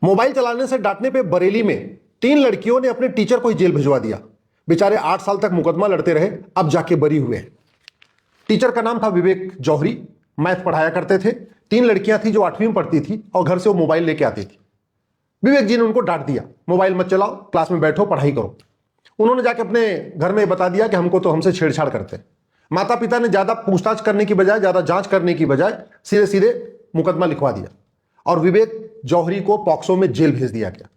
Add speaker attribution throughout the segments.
Speaker 1: Mobile चलाने से डांटने पे बरेली में 3 लड़कियों ने अपने टीचर को ही जेल भिजवा दिया। बेचारे 8 साल तक मुकदमा लड़ते रहे, अब जाके बरी हुए। टीचर का नाम था विवेक जौहरी, मैथ पढ़ाया करते थे। 3 लड़कियां थी जो 8वीं में पढ़ती थी और घर से वो मोबाइल लेके आती थी। विवेक जी ने उनको डांट दिया, मोबाइल मत चलाओ, क्लास में बैठो, पढ़ाई करो। उन्होंने जाके अपने घर में बता दिया कि हमसे छेड़छाड़ करते हैं। माता पिता ने ज्यादा पूछताछ करने की बजाय, ज्यादा जांच करने की बजाय सीधे सीधे मुकदमा लिखवा दिया और विवेक जौहरी को पॉक्सो में जेल भेज दिया गया।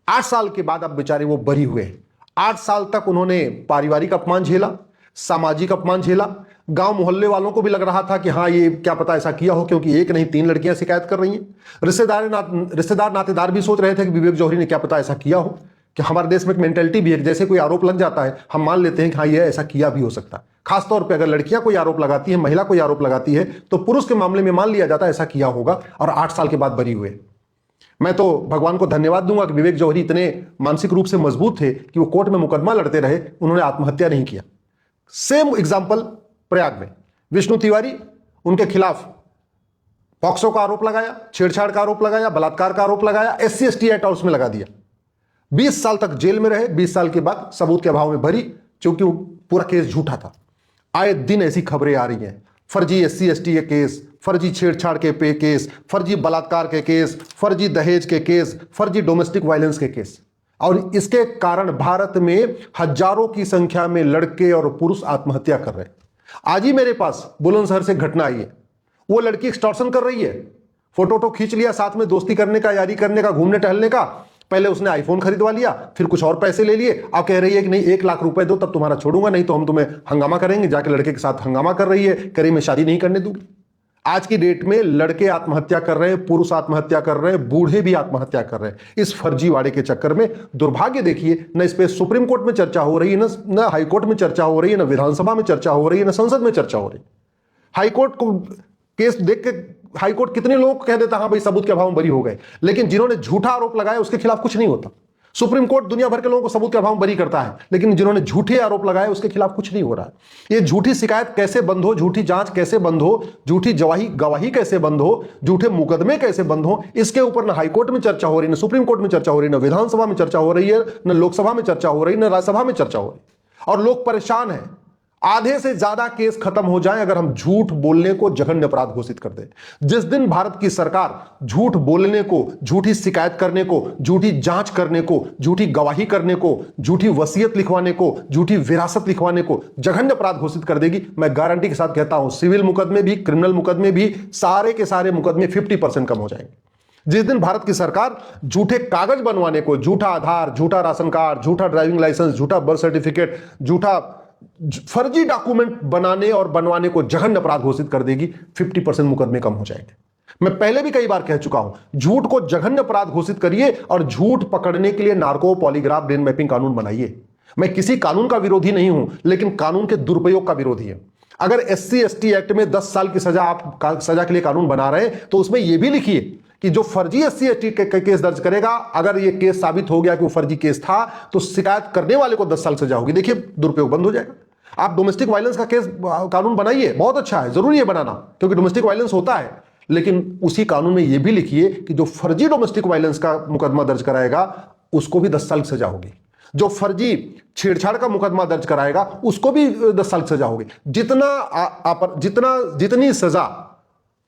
Speaker 1: 8 साल के बाद अब बेचारे वो बरी हुए हैं। 8 साल तक उन्होंने पारिवारिक अपमान झेला, सामाजिक अपमान झेला। गांव मोहल्ले वालों को भी लग रहा था कि हाँ, ये क्या पता ऐसा किया हो, क्योंकि एक नहीं 3 लड़कियां शिकायत कर रही हैं। रिश्तेदार नातेदार भी सोच रहे थे कि विवेक जौहरी ने क्या पता ऐसा किया हो। कि हमारे देश में एक मेंटेलिटी भी है, जैसे कोई आरोप लग जाता है हम मान लेते हैं कि हाँ, ये ऐसा किया भी हो सकता है। खासतौर पर अगर लड़कियां कोई आरोप लगाती है, महिला कोई आरोप लगाती है, तो पुरुष के मामले में मान लिया जाता है ऐसा किया होगा, और 8 साल के बाद बरी हुए। मैं तो भगवान को धन्यवाद दूंगा कि विवेक जौहरी इतने मानसिक रूप से मजबूत थे कि वो कोर्ट में मुकदमा लड़ते रहे, उन्होंने आत्महत्या नहीं किया। सेम एग्जांपल प्रयाग में विष्णु तिवारी, उनके खिलाफ पॉक्सो का आरोप लगाया, छेड़छाड़ का आरोप लगाया, बलात्कार का आरोप लगाया, SC ST एक्ट उसमें लगा दिया। 20 साल तक जेल में रहे। 20 साल के बाद सबूत के अभाव में भरी, क्योंकि वो पूरा केस झूठा था। आए दिन ऐसी खबरें आ रही हैं, फर्जी SC ST के केस, फर्जी छेड़छाड़ के केस, फर्जी बलात्कार के केस, फर्जी दहेज के केस, फर्जी डोमेस्टिक वायलेंस के केस। और इसके कारण भारत में हजारों की संख्या में लड़के और पुरुष आत्महत्या कर रहे हैं। आज ही मेरे पास बुलंदशहर से घटना आई है। वो लड़की एक्सटॉर्शन कर रही है, फोटो खींच लिया, साथ में दोस्ती करने का, यारी करने का, घूमने टहलने का। पहले उसने आईफोन खरीदवा लिया, फिर कुछ और पैसे ले लिए। अब कह रही है कि नहीं 1 लाख रुपए दो तब तुम्हारा छोड़ूंगा, नहीं तो हम तुम्हें हंगामा करेंगे। जाके लड़के के साथ हंगामा कर रही है, कह रही मैं शादी नहीं करने दूंगी। आज की डेट में लड़के आत्महत्या कर रहे हैं, पुरुष आत्महत्या कर रहे हैं, बूढ़े भी आत्महत्या कर रहे हैं इस फर्जीवाड़े के चक्कर में। दुर्भाग्य देखिए, न इस पे सुप्रीम कोर्ट में चर्चा हो रही है, न हाई कोर्ट में चर्चा हो रही है, न विधानसभा में चर्चा हो रही है, न संसद में चर्चा हो रही है। हाईकोर्ट को केस देख के हाईकोर्ट कितने लोगों को कह देता हाँ भाई सबूत के अभाव में बरी हो गए, लेकिन जिन्होंने झूठा आरोप लगाया उसके खिलाफ कुछ नहीं होता। सुप्रीम कोर्ट दुनिया भर के लोगों को सबूत के अभाव में बरी करता है, लेकिन जिन्होंने झूठे आरोप लगाए उसके खिलाफ कुछ नहीं हो रहा है। ये झूठी शिकायत कैसे बंद हो, झूठी जांच कैसे बंद हो, झूठी गवाही कैसे बंद हो, झूठे मुकदमे कैसे बंद हो, इसके ऊपर न हाईकोर्ट में चर्चा हो रही, न सुप्रीम कोर्ट में चर्चा हो रही, न विधानसभा में चर्चा हो रही है, न लोकसभा में चर्चा हो रही, न राज्यसभा में चर्चा हो रही। और लोग परेशान हैं। आधे से ज्यादा केस खत्म हो जाए अगर हम झूठ बोलने को जघन्य अपराध घोषित कर दें। जिस दिन भारत की सरकार झूठ बोलने को, झूठी शिकायत करने को, झूठी जांच करने को, झूठी गवाही करने को, झूठी वसीयत लिखवाने को, झूठी विरासत लिखवाने को जघन्य अपराध घोषित कर देगी, मैं गारंटी के साथ कहता हूं सिविल मुकदमे भी, क्रिमिनल मुकदमे भी, सारे के सारे मुकदमे 50% कम हो जाएंगे। जिस दिन भारत की सरकार झूठे कागज बनवाने को, झूठा आधार, झूठा राशन कार्ड, झूठा ड्राइविंग लाइसेंस, झूठा बर्थ सर्टिफिकेट, झूठा फर्जी डॉक्यूमेंट बनाने और बनवाने को जघन्य अपराध घोषित कर देगी, 50% मुकदमे कम हो जाएंगे। मैं पहले भी कई बार कह चुका हूं, झूठ को जघन्य अपराध घोषित करिए और झूठ पकड़ने के लिए नार्को पॉलीग्राफ ब्रेन मैपिंग कानून बनाइए। मैं किसी कानून का विरोधी नहीं हूं, लेकिन कानून के दुरुपयोग का विरोधी है। अगर SC ST एक्ट में 10 साल की सजा, आप सजा के लिए कानून बना रहे हैं, तो उसमें यह भी लिखिए कि जो फर्जी SC ST के केस दर्ज करेगा, अगर यह केस साबित हो गया कि वो फर्जी केस था, तो शिकायत करने वाले को 10 साल सजा होगी। देखिए दुरुपयोग बंद हो जाएगा। आप डोमेस्टिक वायलेंस का केस कानून बनाइए, बहुत अच्छा है, जरूरी है बनाना, क्योंकि डोमेस्टिक वायलेंस होता है, लेकिन उसी कानून में यह भी लिखिए कि जो फर्जी डोमेस्टिक वायलेंस का मुकदमा दर्ज कराएगा उसको भी 10 साल की सजा होगी। जो फर्जी छेड़छाड़ का मुकदमा दर्ज कराएगा उसको भी 10 साल की सजा होगी। जितनी सजा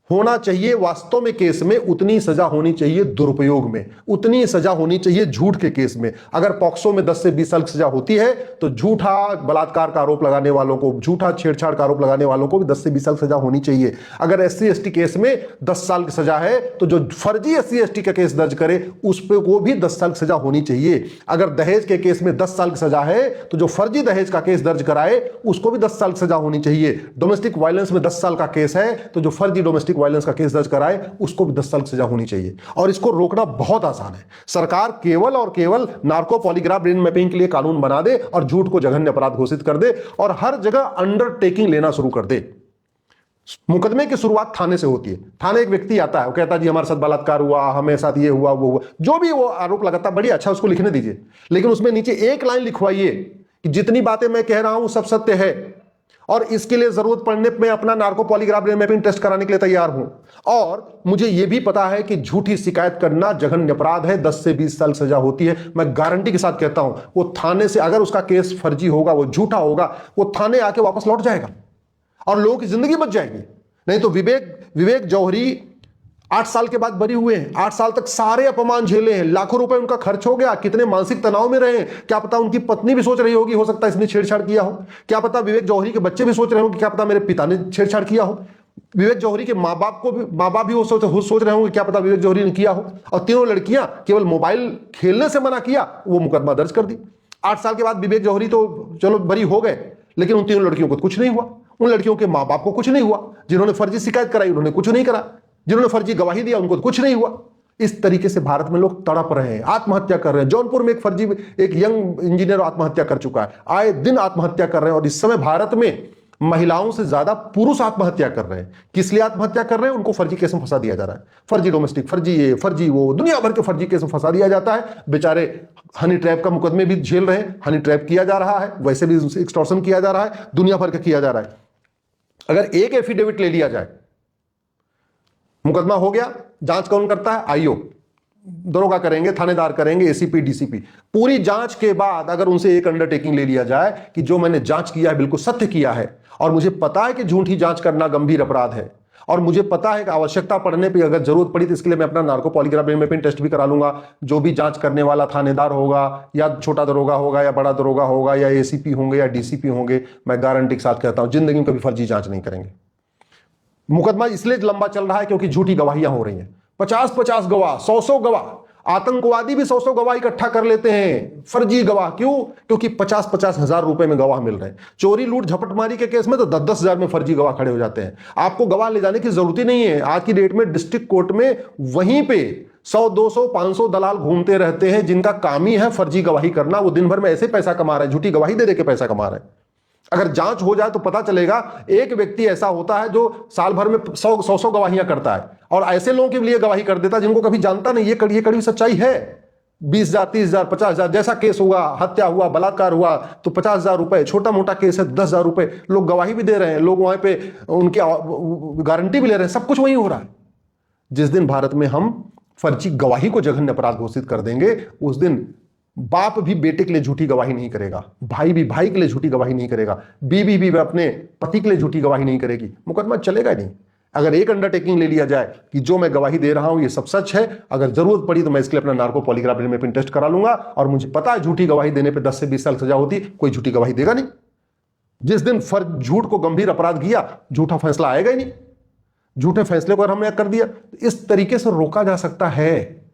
Speaker 1: होना चाहिए वास्तव में केस में, उतनी सजा होनी चाहिए दुरुपयोग में, उतनी सजा होनी चाहिए झूठ के केस में। अगर पॉक्सो में 10 से 20 साल की सजा होती है, तो झूठा बलात्कार का आरोप लगाने वालों को, झूठा छेड़छाड़ का आरोप लगाने वालों को भी 10 से 20 साल सजा होनी चाहिए। अगर SC ST केस में 10 साल की सजा है, तो जो फर्जी SC ST का केस दर्ज करे उस पर वो भी 10 साल की सजा होनी चाहिए। अगर दहेज के केस में 10 साल की सजा है, तो जो फर्जी दहेज का केस दर्ज कराए उसको भी 10 साल की सजा होनी चाहिए। डोमेस्टिक वायलेंस में 10 साल का केस है, तो जो फर्जी डोमेस्टिक वायलेंस का केस दर्ज कराए उसको भी 10 साल की सजा होनी चाहिए। और इसको रोकना बहुत आसान है। सरकार केवल और केवल नार्को पॉलीग्राफ ब्रेन मैपिंग के लिए कानून बना दे और झूठ को जघन्य अपराध घोषित कर दे और हर जगह अंडरटेकिंग लेना शुरू कर दे। मुकदमे की शुरुआत थाने से होती है। थाने एक व्यक्ति आता है, वो कहता है जी हमारे साथ बलात्कार हुआ, हमें साथ ये हुआ, वो हुआ, जो भी वो आरोप लगाता है, बढ़िया अच्छा उसको लिखने दीजिए, लेकिन उसमें नीचे एक लाइन लिखवाइए कि जितनी बातें मैं कह रहा हूं सब सत्य है और इसके लिए जरूरत पड़ने पे मैं अपना narco polygraph brain mapping test कराने के लिए तैयार हूं। और मुझे यह भी पता है कि झूठी शिकायत करना जघन्य अपराध है, 10 से 20 साल सजा होती है। मैं गारंटी के साथ कहता हूं, वो थाने से अगर उसका केस फर्जी होगा, वो झूठा होगा, वो थाने आके वापस लौट जाएगा और लोगों की जिंदगी बच जाएगी। नहीं तो विवेक जौहरी 8 साल के बाद बरी हुए हैं। 8 साल तक सारे अपमान झेले हैं, लाखों रुपए उनका खर्च हो गया, कितने मानसिक तनाव में रहे हैं। क्या पता उनकी पत्नी भी सोच रही होगी, हो सकता है इसने छेड़छाड़ किया हो। क्या पता विवेक जौहरी के बच्चे भी सोच रहे होंगे, क्या पता मेरे पिता ने छेड़छाड़ किया हो। विवेक जौहरी के माँ बाप भी वो सोच रहे होंगे, क्या पता विवेक जौहरी ने किया हो। और तीनों लड़कियां केवल मोबाइल खेलने से मना किया, वो मुकदमा दर्ज कर दी। 8 साल के बाद विवेक जौहरी तो चलो बरी हो गए, लेकिन उन तीनों लड़कियों को कुछ नहीं हुआ। उन लड़कियों के माँ बाप को कुछ नहीं हुआ। जिन्होंने फर्जी शिकायत कराई उन्होंने कुछ नहीं करा, जिन्होंने फर्जी गवाही दिया उनको कुछ नहीं हुआ। इस तरीके से भारत में लोग तड़प रहे हैं, आत्महत्या कर रहे हैं। जौनपुर में एक यंग इंजीनियर आत्महत्या कर चुका है, आए दिन आत्महत्या कर रहे हैं। और इस समय भारत में महिलाओं से ज्यादा पुरुष आत्महत्या कर रहे हैं। किस लिए आत्महत्या कर रहे हैं? उनको फर्जी केस में फंसा दिया जा रहा है। फर्जी डोमेस्टिक, फर्जी ये, फर्जी वो, दुनिया भर के फर्जी केस में फंसा दिया जाता है। बेचारे हनी ट्रैप का मुकदमे भी झेल रहे हैं। हनी ट्रैप किया जा रहा है, वैसे भी एक्सटॉर्शन किया जा रहा है, दुनिया भर का किया जा रहा है। अगर एक एफिडेविट ले लिया जाए, मुकदमा हो गया, जांच कौन करता है? आईओ, दरोगा करेंगे, थानेदार करेंगे, एसीपी, डीसीपी। पूरी जांच के बाद अगर उनसे एक अंडरटेकिंग ले लिया जाए कि जो मैंने जांच किया है बिल्कुल सत्य किया है, और मुझे पता है कि झूठी जांच करना गंभीर अपराध है, और मुझे पता है कि आवश्यकता पड़ने पर अगर जरूरत पड़ी तो इसके लिए मैं अपना narco polygraph brain mapping test भी करा लूंगा। जो भी जांच करने वाला थानेदार होगा, या छोटा दरोगा होगा, या बड़ा दरोगा होगा, या एसीपी होंगे, या डीसीपी होंगे, मैं गारंटी के साथ कहता हूं जिंदगी में कभी फर्जी जांच नहीं करेंगे। मुकदमा इसलिए लंबा चल रहा है क्योंकि झूठी गवाहियां हो रही हैं। 50-50 गवाह, 100-100 गवाह, आतंकवादी भी 100-100 गवाह इकट्ठा कर लेते हैं, फर्जी गवाह। क्यों? क्योंकि 50-50 हजार रुपए में गवाह मिल रहे हैं। चोरी, लूट, झपटमारी के केस में तो 10-10 हजार में फर्जी गवाह खड़े हो जाते हैं। आपको गवाह ले जाने की जरूरत ही नहीं है। आज की डेट में डिस्ट्रिक्ट कोर्ट में वहीं पे 100-200-500 दलाल घूमते रहते हैं, जिनका काम ही है फर्जी गवाही करना। वो दिन भर में ऐसे पैसा कमा रहे हैं, झूठी गवाही दे के पैसा कमा रहे हैं। अगर जांच हो जाए तो पता चलेगा एक व्यक्ति ऐसा होता है जो साल भर में 100 गवाहियां करता है, और ऐसे लोगों के लिए गवाही कर देता है जिनको कभी जानता नहीं। ये कड़वी सच्चाई है। 20,000, 30,000, 50,000 जैसा केस हुआ, हत्या हुआ, बलात्कार हुआ तो 50,000 रुपए, छोटा मोटा केस है 10,000 रुपए, लोग गवाही भी दे रहे हैं, लोग वहां पे उनकी गारंटी भी ले रहे हैं, सब कुछ वही हो रहा है। जिस दिन भारत में हम फर्जी गवाही को जघन्य अपराध घोषित कर देंगे, उस दिन बाप भी बेटे के लिए झूठी गवाही नहीं करेगा, भाई भी भाई के लिए झूठी गवाही नहीं करेगा, बीवी भी अपने पति के लिए झूठी गवाही नहीं करेगी। मुकदमा चलेगा ही नहीं। अगर एक अंडरटेकिंग ले लिया जाए कि जो मैं गवाही दे रहा हूं ये सब सच है, अगर जरूरत पड़ी तो मैं इसके लिए अपना narco polygraph brain mapping test करा लूंगा, और मुझे पता है झूठी गवाही देने पर 10 से 20 साल सजा होती, कोई झूठी गवाही देगा नहीं। जिस दिन झूठ को गंभीर अपराध किया, झूठा फैसला आएगा ही नहीं। झूठे फैसले को अगर हमने कर दिया तो इस तरीके से रोका जा सकता है।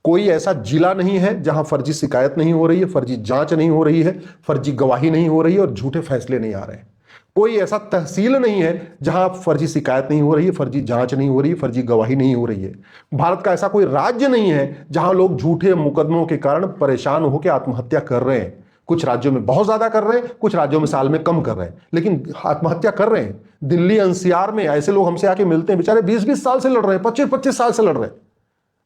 Speaker 1: कोई ऐसा जिला नहीं है जहां फर्जी शिकायत नहीं हो रही है, फर्जी जांच नहीं हो रही है, फर्जी गवाही नहीं हो रही है और झूठे फैसले नहीं आ रहे हैं। कोई ऐसा तहसील नहीं है जहां फर्जी शिकायत नहीं हो रही है, फर्जी जांच नहीं हो रही है, फर्जी गवाही नहीं हो रही है। भारत का ऐसा कोई राज्य नहीं है जहां लोग झूठे मुकदमों के कारण परेशान होकर आत्महत्या कर रहे हैं। कुछ राज्यों में बहुत ज्यादा कर रहे हैं, कुछ राज्यों में साल में कम कर रहे हैं, लेकिन आत्महत्या कर रहे हैं। दिल्ली एनसीआर में ऐसे लोग हमसे आके मिलते हैं, बेचारे 20-20 साल से लड़ रहे हैं, 25-25 साल से लड़ रहे हैं।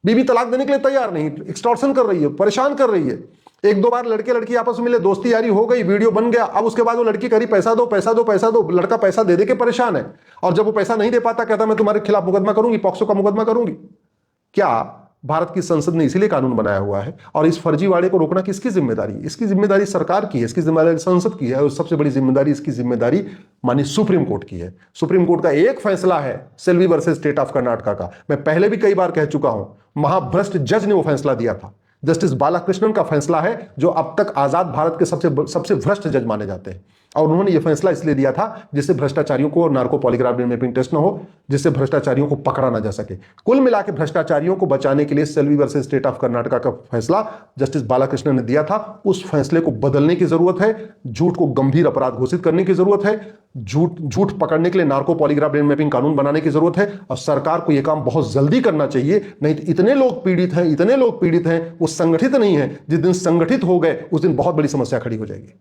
Speaker 1: बीवी तलाक देने के लिए तैयार नहीं, एक्सटॉर्शन कर रही है, परेशान कर रही है। 1-2 बार लड़के लड़की आपस में मिले, दोस्ती यारी हो गई, वीडियो बन गया, अब उसके बाद वो लड़की करी पैसा दो पैसा दो पैसा दो, लड़का पैसा दे के परेशान है, और जब वो पैसा नहीं दे पाता कहता मैं तुम्हारे खिलाफ मुकदमा करूंगी, पॉक्सो का मुकदमा करूंगी। क्या भारत की संसद ने इसीलिए कानून बनाया हुआ है। और इस फर्जीवाड़े को रोकना किसकी जिम्मेदारी है? इसकी जिम्मेदारी सरकार की है, इसकी जिम्मेदारी संसद की है, और सबसे बड़ी जिम्मेदारी इसकी जिम्मेदारी माननीय सुप्रीम कोर्ट की है। सुप्रीम कोर्ट का एक फैसला है Selvi versus state of Karnataka का, मैं पहले भी कई बार कह चुका हूं, महाभ्रष्ट जज ने वो फैसला दिया था। जस्टिस बालाकृष्णन का फैसला है, जो अब तक आजाद भारत के सबसे भ्रष्ट जज माने जाते हैं, और उन्होंने ये फैसला इसलिए दिया था जिससे भ्रष्टाचारियों को narco polygraph brain mapping test न हो, जिससे भ्रष्टाचारियों को पकड़ा ना जा सके। कुल मिला के भ्रष्टाचारियों को बचाने के लिए Selvi versus state of Karnataka का फैसला जस्टिस बालाकृष्णन ने दिया था। उस फैसले को बदलने की जरूरत है, झूठ को गंभीर अपराध घोषित करने की जरूरत है, झूठ पकड़ने के लिए नार्को पॉलीग्राफ ब्रेन मैपिंग कानून बनाने की जरूरत है, और सरकार को यह काम बहुत जल्दी करना चाहिए। नहीं तो इतने लोग पीड़ित हैं, वो संगठित नहीं है। जिस दिन संगठित हो गए उस दिन बहुत बड़ी समस्या खड़ी हो जाएगी।